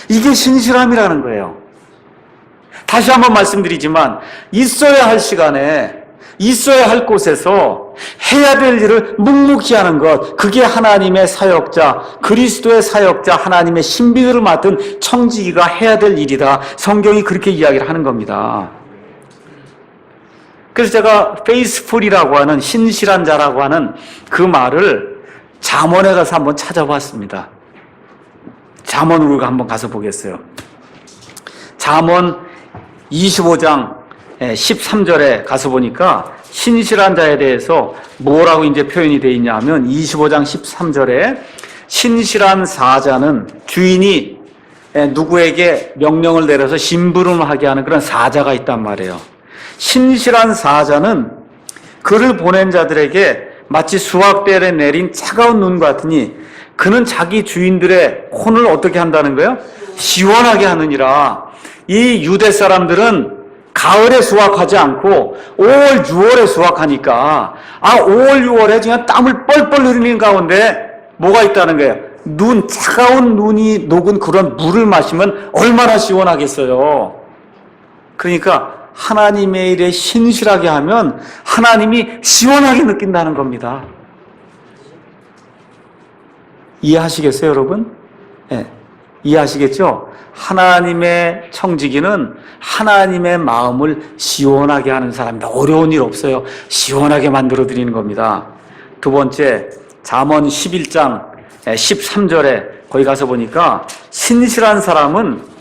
이게 신실함이라는 거예요. 다시 한번 말씀드리지만 있어야 할 시간에 있어야 할 곳에서 해야 될 일을 묵묵히 하는 것, 그게 하나님의 사역자, 그리스도의 사역자, 하나님의 신비들을 맡은 청지기가 해야 될 일이다. 성경이 그렇게 이야기를 하는 겁니다. 그래서 제가 페이스풀이라고 하는 신실한 자라고 하는 그 말을 잠언에 가서 한번 찾아봤습니다. 잠언으로 한번 가서 보겠어요. 잠언 25장 13절에 가서 보니까 신실한 자에 대해서 뭐라고 이제 표현이 되어 있냐 하면 25장 13절에 신실한 사자는 주인이 누구에게 명령을 내려서 심부름하게 하는 그런 사자가 있단 말이에요. 신실한 사자는 그를 보낸 자들에게 마치 수확대에 내린 차가운 눈 같으니 그는 자기 주인들의 혼을 어떻게 한다는 거예요? 시원하게 하느니라. 이 유대 사람들은 가을에 수확하지 않고 5월, 6월에 수확하니까 5월, 6월에 그냥 땀을 뻘뻘 흘리는 가운데 뭐가 있다는 거예요? 눈, 차가운 눈이 녹은 그런 물을 마시면 얼마나 시원하겠어요. 그러니까 하나님의 일에 신실하게 하면 하나님이 시원하게 느낀다는 겁니다. 이해하시겠어요, 여러분? 네. 이해하시겠죠? 하나님의 청지기는 하나님의 마음을 시원하게 하는 사람입니다. 어려운 일 없어요. 시원하게 만들어 드리는 겁니다. 두 번째, 잠언 11장 13절에 거기 가서 보니까 신실한 사람은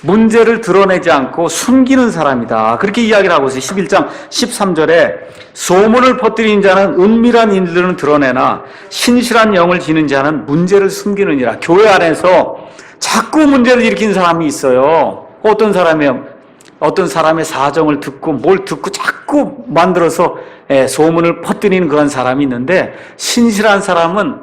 문제를 드러내지 않고 숨기는 사람이다. 그렇게 이야기를 하고 있어요. 11장 13절에 소문을 퍼뜨리는 자는 은밀한 일들은 드러내나 신실한 영을 지닌 자는 문제를 숨기느니라. 교회 안에서 자꾸 문제를 일으킨 사람이 있어요. 어떤 사람이에요? 어떤 사람의 사정을 듣고 뭘 듣고 자꾸 만들어서 소문을 퍼뜨리는 그런 사람이 있는데, 신실한 사람은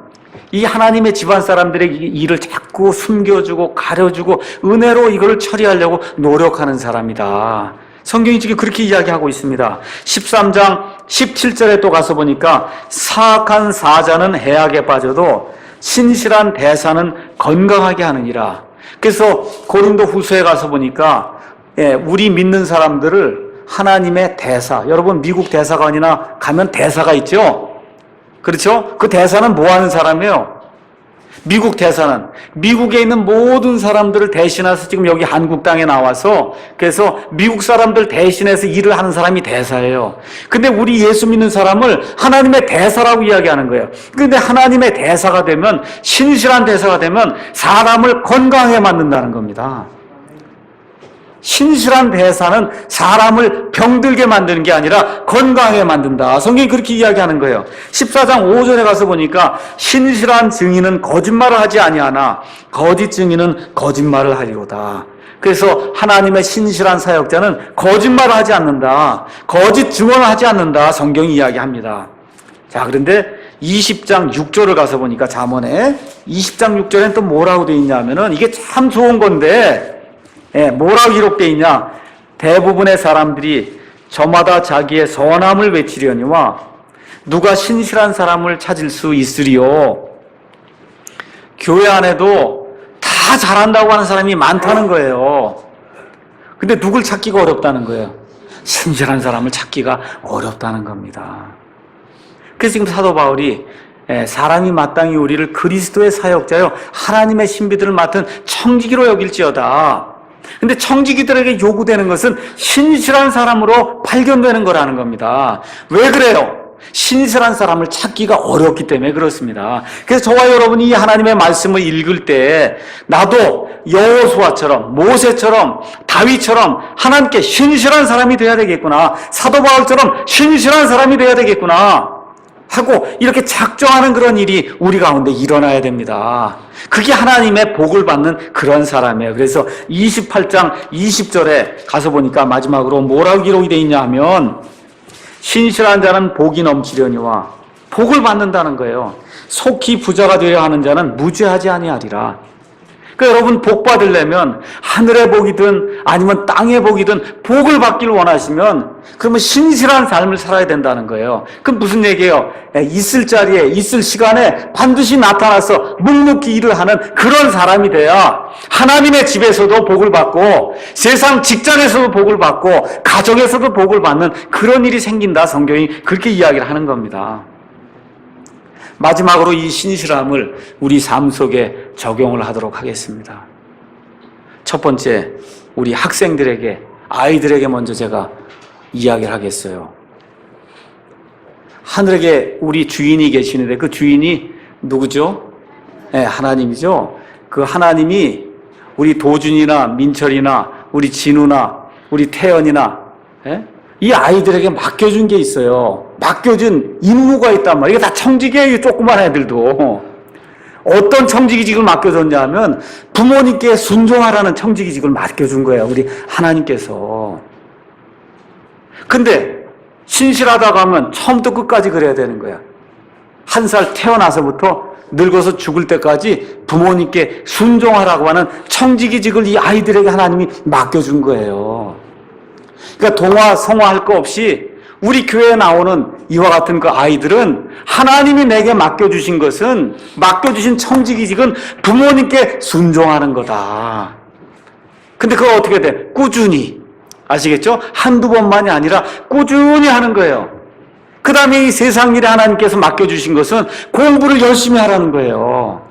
이 하나님의 집안 사람들의 일을 자꾸 숨겨주고 가려주고 은혜로 이걸 처리하려고 노력하는 사람이다. 성경이 지금 그렇게 이야기하고 있습니다. 13장 17절에 또 가서 보니까 사악한 사자는 해악에 빠져도 신실한 대사는 건강하게 하느니라. 그래서 고린도 후서에 가서 보니까 우리 믿는 사람들을 하나님의 대사, 여러분 미국 대사관이나 가면 대사가 있죠? 그렇죠? 그 대사는 뭐 하는 사람이에요? 미국 대사는 미국에 있는 모든 사람들을 대신해서 지금 여기 한국 땅에 나와서 그래서 미국 사람들 대신해서 일을 하는 사람이 대사예요. 근데 우리 예수 믿는 사람을 하나님의 대사라고 이야기하는 거예요. 근데 하나님의 대사가 되면, 신실한 대사가 되면 사람을 건강하게 만든다는 겁니다. 신실한 대사는 사람을 병들게 만드는 게 아니라 건강하게 만든다. 성경이 그렇게 이야기하는 거예요. 14장 5절에 가서 보니까 신실한 증인은 거짓말을 하지 아니하나 거짓 증인은 거짓말을 하리로다. 그래서 하나님의 신실한 사역자는 거짓말을 하지 않는다. 거짓 증언을 하지 않는다. 성경이 이야기합니다. 자, 그런데 20장 6절을 가서 보니까 잠언에 20장 6절엔 또 뭐라고 되어 있냐면은 이게 참 좋은 건데 뭐라고 기록되어 있냐? 대부분의 사람들이 저마다 자기의 선함을 외치려니와 누가 신실한 사람을 찾을 수 있으리요. 교회 안에도 다 잘한다고 하는 사람이 많다는 거예요. 근데 누굴 찾기가 어렵다는 거예요. 신실한 사람을 찾기가 어렵다는 겁니다. 그래서 지금 사도 바울이 사람이 마땅히 우리를 그리스도의 사역자요 하나님의 신비들을 맡은 청지기로 여길지어다. 근데 청지기들에게 요구되는 것은 신실한 사람으로 발견되는 거라는 겁니다. 왜 그래요? 신실한 사람을 찾기가 어렵기 때문에 그렇습니다. 그래서 저와 여러분이 이 하나님의 말씀을 읽을 때 나도 여호수아처럼, 모세처럼, 다윗처럼 하나님께 신실한 사람이 되어야 되겠구나, 사도 바울처럼 신실한 사람이 되어야 되겠구나 하고 이렇게 작정하는 그런 일이 우리 가운데 일어나야 됩니다. 그게 하나님의 복을 받는 그런 사람이에요. 그래서 28장 20절에 가서 보니까 마지막으로 뭐라고 기록이 되어 있냐 하면 신실한 자는 복이 넘치려니와 복을 받는다는 거예요. 속히 부자가 되려 하는 자는 무죄하지 아니하리라. 그러니까 여러분 복 받으려면 하늘의 복이든 아니면 땅의 복이든 복을 받길 원하시면 그러면 신실한 삶을 살아야 된다는 거예요. 그럼 무슨 얘기예요? 있을 자리에 있을 시간에 반드시 나타나서 묵묵히 일을 하는 그런 사람이 돼야 하나님의 집에서도 복을 받고 세상 직장에서도 복을 받고 가정에서도 복을 받는 그런 일이 생긴다. 성경이 그렇게 이야기를 하는 겁니다. 마지막으로 이 신실함을 우리 삶 속에 적용을 하도록 하겠습니다. 첫 번째, 우리 학생들에게, 아이들에게 먼저 제가 이야기를 하겠어요. 하늘에 우리 주인이 계시는데 그 주인이 누구죠? 네, 하나님이죠. 그 하나님이 우리 도준이나 민철이나 우리 진우나 우리 태연이나 이 아이들에게 맡겨준 게 있어요. 맡겨준 임무가 있단 말이에요. 이게 다 청지기예요. 조그만 애들도. 어떤 청지기직을 맡겨줬냐 하면 부모님께 순종하라는 청지기직을 맡겨준 거예요. 우리 하나님께서. 근데 신실하다고 하면 처음부터 끝까지 그래야 되는 거야. 1살 태어나서부터 늙어서 죽을 때까지 부모님께 순종하라고 하는 청지기직을 이 아이들에게 하나님이 맡겨준 거예요. 그러니까 동화, 성화 할 거 없이 우리 교회에 나오는 이와 같은 그 아이들은 하나님이 내게 맡겨주신 것은, 맡겨주신 청지기직은 부모님께 순종하는 거다. 근데 그거 어떻게 돼? 꾸준히. 아시겠죠? 한두 번만이 아니라 꾸준히 하는 거예요. 그 다음에 이 세상 일에 하나님께서 맡겨주신 것은 공부를 열심히 하라는 거예요.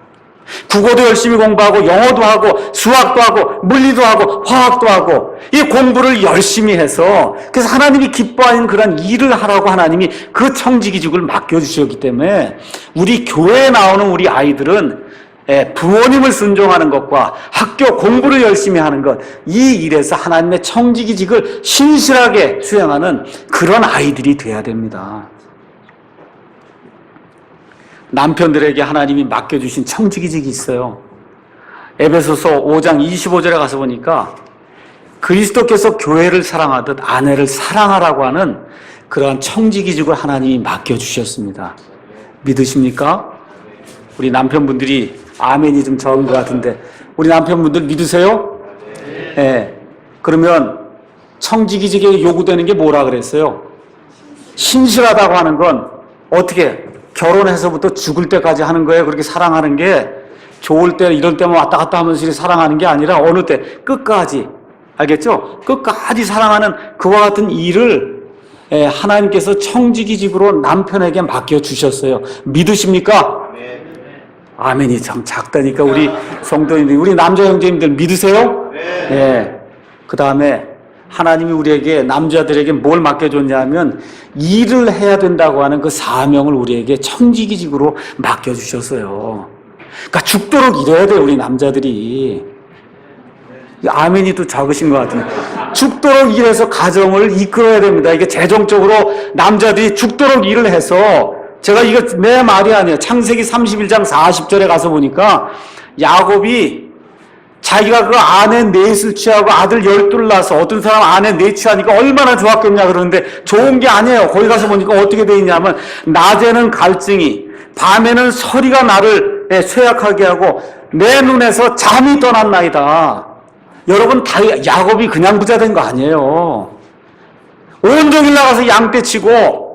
국어도 열심히 공부하고 영어도 하고 수학도 하고 물리도 하고 화학도 하고 이 공부를 열심히 해서 그래서 하나님이 기뻐하는 그런 일을 하라고 하나님이 그 청지기직을 맡겨주셨기 때문에 우리 교회에 나오는 우리 아이들은 부모님을 순종하는 것과 학교 공부를 열심히 하는 것, 이 일에서 하나님의 청지기직을 신실하게 수행하는 그런 아이들이 돼야 됩니다. 남편들에게 하나님이 맡겨주신 청지기직이 있어요. 에베소서 5장 25절에 가서 보니까 그리스도께서 교회를 사랑하듯 아내를 사랑하라고 하는 그러한 청지기직을 하나님이 맡겨주셨습니다. 믿으십니까? 우리 남편분들이 아멘이 좀 적은 것 같은데 우리 남편분들 믿으세요? 네. 그러면 청지기직에 요구되는 게 뭐라 그랬어요? 신실하다고 하는 건 어떻게 결혼해서부터 죽을 때까지 하는 거예요. 그렇게 사랑하는 게 좋을 때 이런 때만 왔다 갔다 하면서 사랑하는 게 아니라 어느 때 끝까지, 알겠죠? 끝까지 사랑하는 그와 같은 일을 하나님께서 청지기직으로 남편에게 맡겨주셨어요. 믿으십니까? 아멘이 참 작다니까 우리 성도님들, 우리 남자 형제님들 믿으세요? 네. 그 다음에 하나님이 우리에게, 남자들에게 뭘 맡겨줬냐면 일을 해야 된다고 하는 그 사명을 우리에게 청지기직으로 맡겨주셨어요. 그러니까 죽도록 일해야 돼요, 우리 남자들이. 아멘이 또 적으신 것 같은데. 죽도록 일해서 가정을 이끌어야 됩니다. 이게 재정적으로 남자들이 죽도록 일을 해서, 제가 이거 내 말이 아니에요. 창세기 31장 40절에 가서 보니까 야곱이 자기가 그 아내 넷을 취하고 아들 12을 낳아서 어떤 사람 아내 넷 취하니까 얼마나 좋았겠냐 그러는데 좋은 게 아니에요. 거기 가서 보니까 어떻게 돼 있냐면 낮에는 갈증이, 밤에는 서리가 나를 쇠약하게 하고 내 눈에서 잠이 떠났나이다. 여러분, 야곱이 그냥 부자 된 거 아니에요. 온종일 나가서 양떼 치고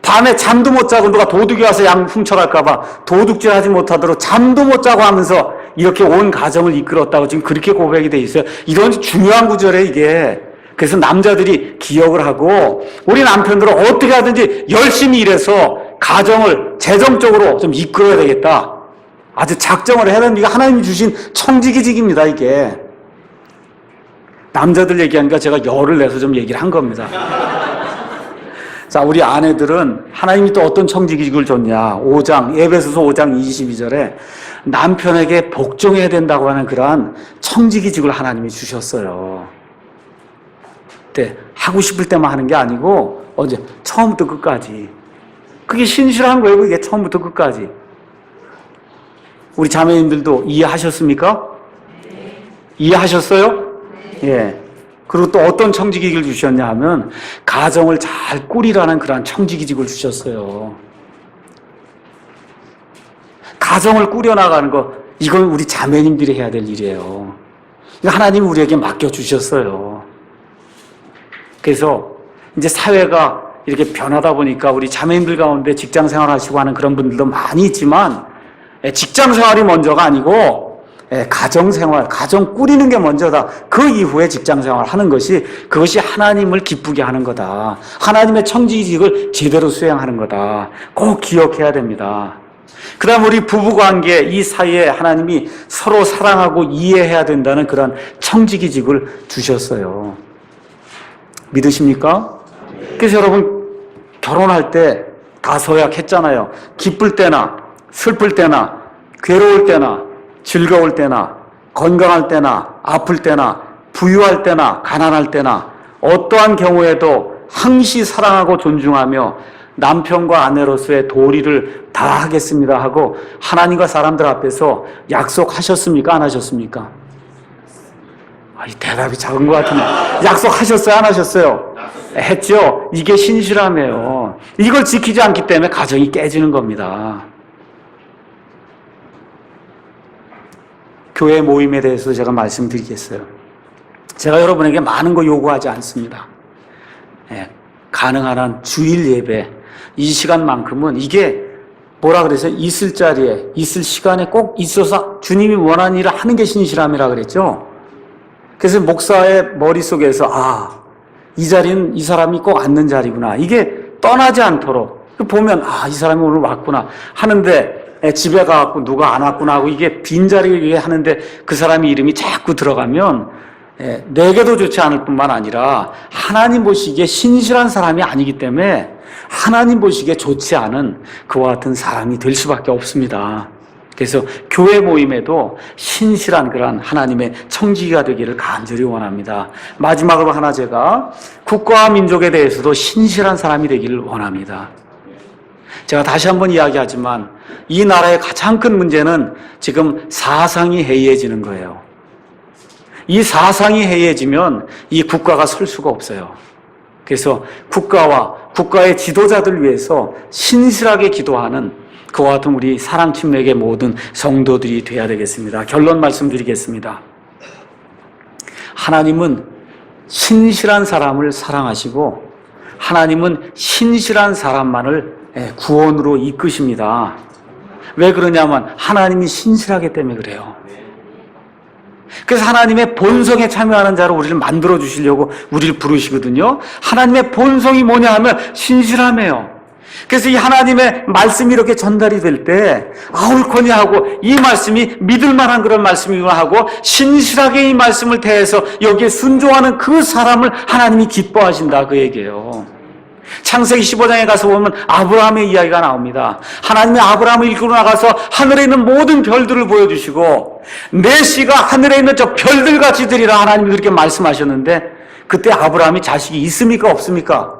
밤에 잠도 못 자고 누가 도둑이 와서 양 훔쳐갈까봐 도둑질 하지 못하도록 잠도 못 자고 하면서 이렇게 온 가정을 이끌었다고 지금 그렇게 고백이 돼 있어요. 이런 중요한 구절에 이게. 그래서 남자들이 기억을 하고 우리 남편들은 어떻게 하든지 열심히 일해서 가정을 재정적으로 좀 이끌어야 되겠다. 아주 작정을 해야 되는, 이게 하나님이 주신 청지기직입니다, 이게. 남자들 얘기하니까 제가 열을 내서 좀 얘기를 한 겁니다. 자, 우리 아내들은 하나님이 또 어떤 청지기직을 줬냐. 에베소서 5장 22절에 남편에게 복종해야 된다고 하는 그러한 청지기직을 하나님이 주셨어요. 네, 하고 싶을 때만 하는 게 아니고 언제? 처음부터 끝까지. 그게 신실한 거예요. 그게 처음부터 끝까지. 우리 자매님들도 이해하셨습니까? 이해하셨어요? 예. 그리고 또 어떤 청지기직을 주셨냐 하면 가정을 잘 꾸리라는 그러한 청지기직을 주셨어요. 가정을 꾸려나가는 거, 이건 우리 자매님들이 해야 될 일이에요. 하나님이 우리에게 맡겨주셨어요. 그래서 이제 사회가 이렇게 변하다 보니까 우리 자매님들 가운데 직장 생활 하시고 하는 그런 분들도 많이 있지만 직장 생활이 먼저가 아니고 가정 생활, 가정 꾸리는 게 먼저다. 그 이후에 직장 생활 하는 것이 그것이 하나님을 기쁘게 하는 거다. 하나님의 청지직을 제대로 수행하는 거다. 꼭 기억해야 됩니다. 그 다음 우리 부부관계 이 사이에 하나님이 서로 사랑하고 이해해야 된다는 그런 청지기직을 주셨어요. 믿으십니까? 그래서 여러분 결혼할 때 다 서약했잖아요. 기쁠 때나 슬플 때나 괴로울 때나 즐거울 때나 건강할 때나 아플 때나 부유할 때나 가난할 때나 어떠한 경우에도 항시 사랑하고 존중하며 남편과 아내로서의 도리를 다 하겠습니다 하고 하나님과 사람들 앞에서 약속하셨습니까? 안 하셨습니까? 이 대답이 작은 것 같은데 약속하셨어요? 안 하셨어요? 했죠? 이게 신실함이에요. 이걸 지키지 않기 때문에 가정이 깨지는 겁니다. 교회 모임에 대해서 제가 말씀드리겠어요. 제가 여러분에게 많은 거 요구하지 않습니다. 가능한 한 주일 예배 이 시간만큼은 이게 뭐라 그래서 있을 자리에 있을 시간에 꼭 있어서 주님이 원하는 일을 하는 게 신실함이라 그랬죠. 그래서 목사의 머릿속에서 이 자리는 이 사람이 꼭 앉는 자리구나. 이게 떠나지 않도록 보면 이 사람이 오늘 왔구나 하는데 집에 가갖고 누가 안 왔구나 하고 이게 빈자리에 하는데 그 사람의 이름이 자꾸 들어가면 내게도 좋지 않을 뿐만 아니라 하나님 보시기에 신실한 사람이 아니기 때문에 하나님 보시기에 좋지 않은 그와 같은 사람이 될 수밖에 없습니다. 그래서 교회 모임에도 신실한 그런 하나님의 청지기가 되기를 간절히 원합니다. 마지막으로 하나 제가 국가와 민족에 대해서도 신실한 사람이 되기를 원합니다. 제가 다시 한번 이야기하지만 이 나라의 가장 큰 문제는 지금 사상이 해이해지는 거예요. 이 사상이 해이해지면 이 국가가 설 수가 없어요. 그래서 국가와 국가의 지도자들 위해서 신실하게 기도하는 그와 같은 우리 사랑침례의 모든 성도들이 되어야 되겠습니다. 결론 말씀드리겠습니다. 하나님은 신실한 사람을 사랑하시고 하나님은 신실한 사람만을 구원으로 이끄십니다. 왜 그러냐면 하나님이 신실하기 때문에 그래요. 그래서 하나님의 본성에 참여하는 자로 우리를 만들어 주시려고 우리를 부르시거든요. 하나님의 본성이 뭐냐 하면 신실함이에요. 그래서 이 하나님의 말씀이 이렇게 전달이 될 때 옳거니 하고 이 말씀이 믿을 만한 그런 말씀이구나 하고 신실하게 이 말씀을 대해서 여기에 순종하는 그 사람을 하나님이 기뻐하신다 그 얘기예요. 창세기 15장에 가서 보면 아브라함의 이야기가 나옵니다. 하나님이 아브라함을 이끌고 나가서 하늘에 있는 모든 별들을 보여주시고 내 씨가 하늘에 있는 저 별들같이 되리라 하나님이 그렇게 말씀하셨는데 그때 아브라함이 자식이 있습니까 없습니까?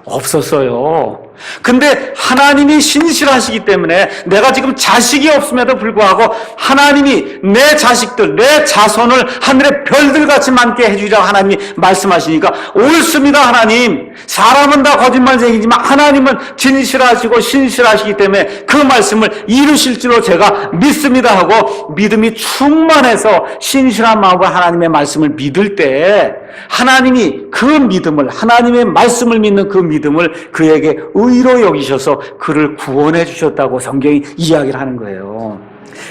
없었어요. 근데 하나님이 신실하시기 때문에 내가 지금 자식이 없음에도 불구하고 하나님이 내 자식들, 내 자손을 하늘의 별들같이 많게 해주리라고 하나님이 말씀하시니까 옳습니다 하나님. 사람은 다 거짓말쟁이지만 하나님은 진실하시고 신실하시기 때문에 그 말씀을 이루실 줄로 제가 믿습니다 하고 믿음이 충만해서 신실한 마음으로 하나님의 말씀을 믿을 때 하나님이 그 믿음을 하나님의 말씀을 믿는 그 믿음을 그에게 의로 여기셔서 그를 구원해 주셨다고 성경이 이야기를 하는 거예요.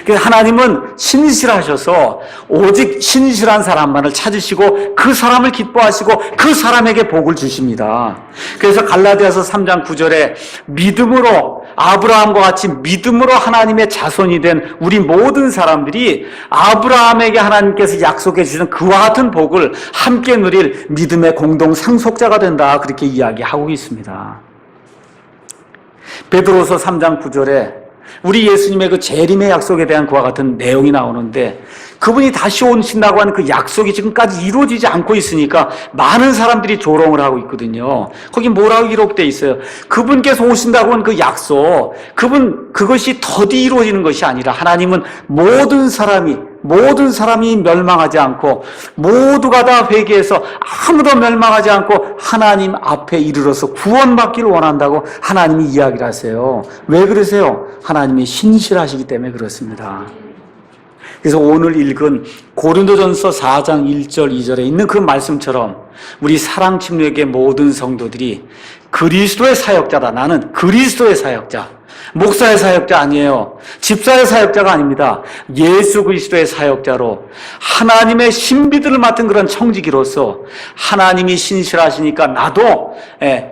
그래서 하나님은 신실하셔서 오직 신실한 사람만을 찾으시고 그 사람을 기뻐하시고 그 사람에게 복을 주십니다. 그래서 갈라디아서 3장 9절에 믿음으로 아브라함과 같이 믿음으로 하나님의 자손이 된 우리 모든 사람들이 아브라함에게 하나님께서 약속해 주시는 그와 같은 복을 함께 누릴 믿음의 공동 상속자가 된다 그렇게 이야기하고 있습니다. 베드로서 3장 9절에 우리 예수님의 그 재림의 약속에 대한 그와 같은 내용이 나오는데 그분이 다시 오신다고 하는 그 약속이 지금까지 이루어지지 않고 있으니까 많은 사람들이 조롱을 하고 있거든요. 거기 뭐라고 기록되어 있어요? 그분께서 오신다고 하는 그 약속, 그것이 더디 이루어지는 것이 아니라 하나님은 모든 사람이 멸망하지 않고 모두가 다 회개해서 아무도 멸망하지 않고 하나님 앞에 이르러서 구원받기를 원한다고 하나님이 이야기를 하세요. 왜 그러세요? 하나님이 신실하시기 때문에 그렇습니다. 그래서 오늘 읽은 고린도전서 4장 1절 2절에 있는 그 말씀처럼 우리 사랑침례교회 모든 성도들이 그리스도의 사역자다. 나는 그리스도의 사역자. 목사의 사역자 아니에요. 집사의 사역자가 아닙니다. 예수 그리스도의 사역자로 하나님의 신비들을 맡은 그런 청지기로서 하나님이 신실하시니까 나도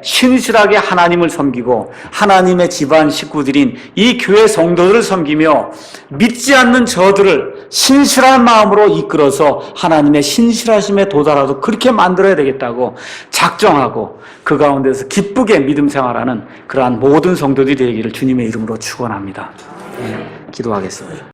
신실하게 하나님을 섬기고 하나님의 집안 식구들인 이 교회 성도들을 섬기며 믿지 않는 저들을 신실한 마음으로 이끌어서 하나님의 신실하심에 도달하도록 그렇게 만들어야 되겠다고 작정하고 그 가운데서 기쁘게 믿음 생활하는 그러한 모든 성도들이 되기를 주님의 이름으로 축원합니다. 기도하겠습니다.